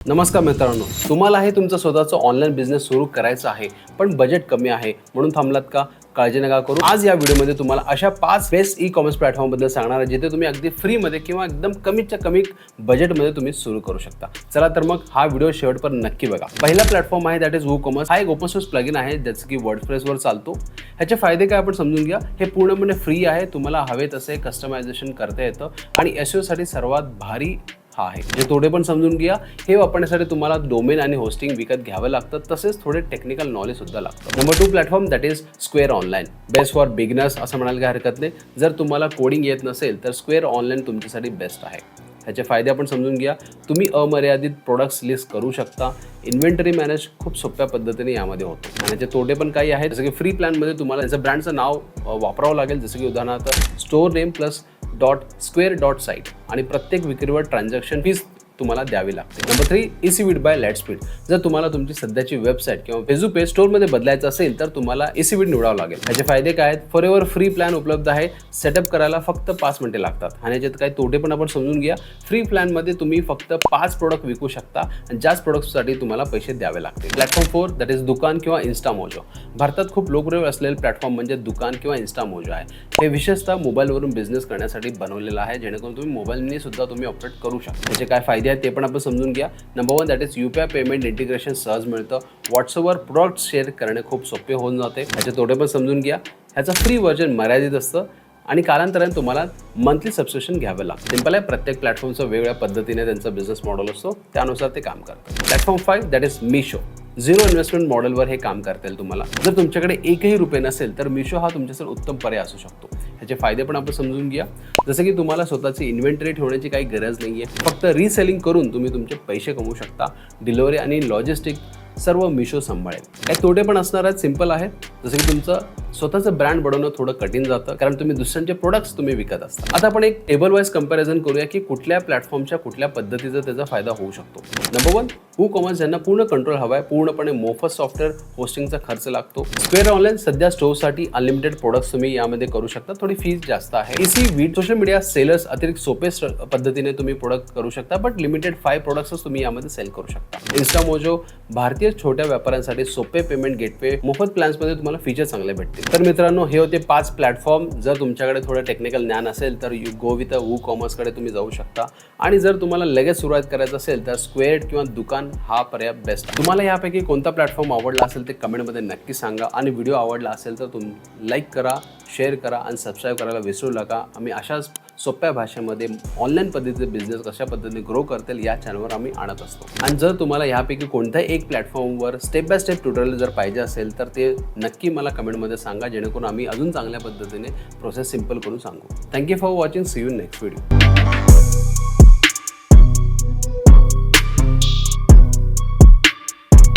नमस्कार मित्रांनो, तुम्हालाही तुमचा स्वतःचा ऑनलाईन बिझनेस सुरू करायचा आहे पण बजेट कमी आहे म्हणून थांबलात का? काळजी नका करू। आज या व्हिडिओमध्ये तुम्हाला अशा 5 बेस्ट ई-कॉमर्स प्लॅटफॉर्म बद्दल सांगणार आहे जिथे तुम्ही अगदी फ्री मध्ये किंवा एकदम कमीच्या कमी बजेटमध्ये तुम्ही सुरू करू शकता। चला तर मग हा व्हिडिओ शेवटपर्यंत नक्की बघा। पहिला प्लॅटफॉर्म आहे दॅट इज वूकॉमर्स। हा एक ओपन सोर्स प्लगइन आहे ज्याचं की वर्डप्रेसवर चालतो। ह्याचे फायदे काय आपण समजून घ्या। हे पूर्णपणे फ्री आहे, तुम्हाला हवे तसे कस्टमायझेशन करता येतं आणि एसईओ साठी सर्वात भारी हा आहे। जे तोटे पण समजून घ्या। हे वापरण्यासाठी तुम्हाला डोमेन आणि होस्टिंग विकत घ्यावं लागतं, तसेच थोडे टेक्निकल नॉलेज सुद्धा लागतं। Number 2 platform that is square online. Best for beginners असं म्हणायला काही हरकत नाही। जर तुम्हाला कोडिंग येत नसेल तर स्क्वेअर ऑनलाईन तुमच्यासाठी बेस्ट आहे। ह्याचे फायदे आपण समजून घ्या। तुम्ही अमर्यादित प्रोडक्ट्स लिस्ट करू शकता। इन्व्हेंटरी मॅनेज खूप सोप्या पद्धतीने यामध्ये होतो। आणि याचे तोटे पण काही आहेत, जसं की फ्री प्लॅनमध्ये तुम्हाला त्याचं ब्रँडचं नाव वापरावं लागेल, जसं की उदाहरणार्थ स्टोर नेम प्लस .square.site आणि प्रत्येक विक्रीवर ट्रान्झॅक्शन फीस तुम्हाला द्यावी लागते। नंबर 3 इसी विड बाय लाईटस्पीड। जर तुम्हाला तुमची सध्याची वेबसाईट किंवा फेसबुक पेज स्टोरमध्ये बदलायचं असेल तर तुम्हाला इसी विड निवडावं लागेल। याचे फायदे काय आहेत? फॉरएव्हर फ्री प्लॅन उपलब्ध आहे। सेटअप करायला फक्त 5 मिनिटे लागतात। आणि याच्यात काही तोटे पण आपण समजून घ्या। फ्री प्लॅनमध्ये तुम्ही फक्त 5 प्रोडक्ट विकू शकता आणि ज्याच प्रोडक्टसाठी तुम्हाला पैसे द्यावे लागतील। प्लॅटफॉर्म 4 दॅट इज दुकान किंवा इन्स्टामोजो। भारतात खूप लोकप्रिय असलेले प्लॅटफॉर्म म्हणजे दुकान किंवा इन्स्टामोजो आहे। हे विशेषतः मोबाईलवरून बिझनेस करण्यासाठी बनवलेलं आहे, जेणेकरून तुम्ही मोबाईलने सुद्धा तुम्ही ऑपरेट करू शकता। त्याचे काय फायदे आहेत ते पण आपण समजून घ्या। Number 1 that is UPI payment integration सहज मिळतं। व्हॉट्सअपवर प्रोडक्ट शेअर करणे खूप सोपे होऊन जाते। ह्याचे तोटे पण समजून घ्या। ह्याचं फ्री व्हर्जन मर्यादित असतं आणि कालांतराने तुम्हाला मंथली सबस्क्रिप्शन घ्यावं लागतं। सिंपल आहे, प्रत्येक प्लॅटफॉर्मचं वेगळ्या पद्धतीने त्यांचा बिझनेस मॉडेल असतो, त्यानुसार ते काम करतं। Platform 5 that is Meesho. Zero investment मॉडेलवर हे काम करतील तुम्हाला। जर तुमच्याकडे एकही रुपये नसेल तर मिशो हा तुमच्यासाठी उत्तम पर्याय असू शकतो। ह्याचे फायदे पण आपण समजून घ्या। जसं की तुम्हाला स्वतःची इन्व्हेंटरी ठेवण्याची काही गरज नाही आहे, फक्त रिसेलिंग करून तुम्ही तुमचे पैसे कमवू शकता। डिलिव्हरी आणि लॉजिस्टिक सर्व मिशो सांभाळेल। काही तोटे पण असणार आहेत, सिंपल आहे, जसं की तुमचं स्वतःचं ब्रँड बनवणं थोडं कठीण जातं, कारण तुम्ही दुसऱ्यांचे प्रोडक्ट्स तुम्ही विकत असता। आता आपण एक टेबल वाईज कंपॅरिझन करूया की कुठल्या प्लॅटफॉर्मच्या कुठल्या पद्धतीचा त्याचा फायदा होऊ शकतो। नंबर 1 वूकॉमर्स, यांना पूर्ण कंट्रोल हवा आहे, पूर्णपणे मोफत सॉफ्टवेअर होस्टिंगचा खर्च लागतो। स्क्वेअर ऑनलाईन सध्या स्टोअरसाठी अनलिमिटेड प्रोडक्ट्स तुम्ही यामध्ये करू शकता, थोडी फीस जास्त आहे। इसी विड सोशल मीडिया सेलर्स, अतिरिक्त सोपे पद्धतीने तुम्ही प्रोडक्ट करू शकता, बट लिमिटेड 5 प्रोडक्ट्स तुम्ही यामध्ये सेल करू शकता। इन्स्टामोजो, भारतीय छोट्या व्यापाऱ्यांसाठी सोपे पेमेंट गेटवे, मोफत प्लॅन्समध्ये तुम्हाला फीचर चांगले भेटतील। तर मित्रांनो, हे होते 5 प्लॅटफॉर्म। जर तुमच्याकडे थोडं टेक्निकल ज्ञान असेल तर यू गो विथ वूकॉमर्सकडे तुम्ही जाऊ शकता, आणि जर तुम्हाला लगेच सुरुवात करायचं असेल तर स्क्वेअर किंवा दुकान हा पर्याय बेस्ट आहे। तुम्हाला यापैकी कोणता प्लॅटफॉर्म आवडला असेल ते कमेंटमध्ये नक्की सांगा, आणि व्हिडिओ आवडला असेल तर तुम्ही लाईक करा, शेअर करा आणि सबस्क्राईब करायला विसरू नका। आम्ही अशाच सोप्या भाषेमध्ये ऑनलाईन पद्धतीचे बिझनेस कशा पद्धतीने ग्रो करतील या चॅनलवर आम्ही आणत असतो। आणि जर तुम्हाला यापैकी कोणत्याही एक प्लॅटफॉर्मवर स्टेप बाय स्टेप ट्युटोरियल जर पाहिजे असेल तर ते नक्की मला कमेंटमध्ये सांगा, जेणेकरून आम्ही अजून चांगल्या पद्धतीने प्रोसेस सिंपल करून सांगू। Thank you for watching, see you next video.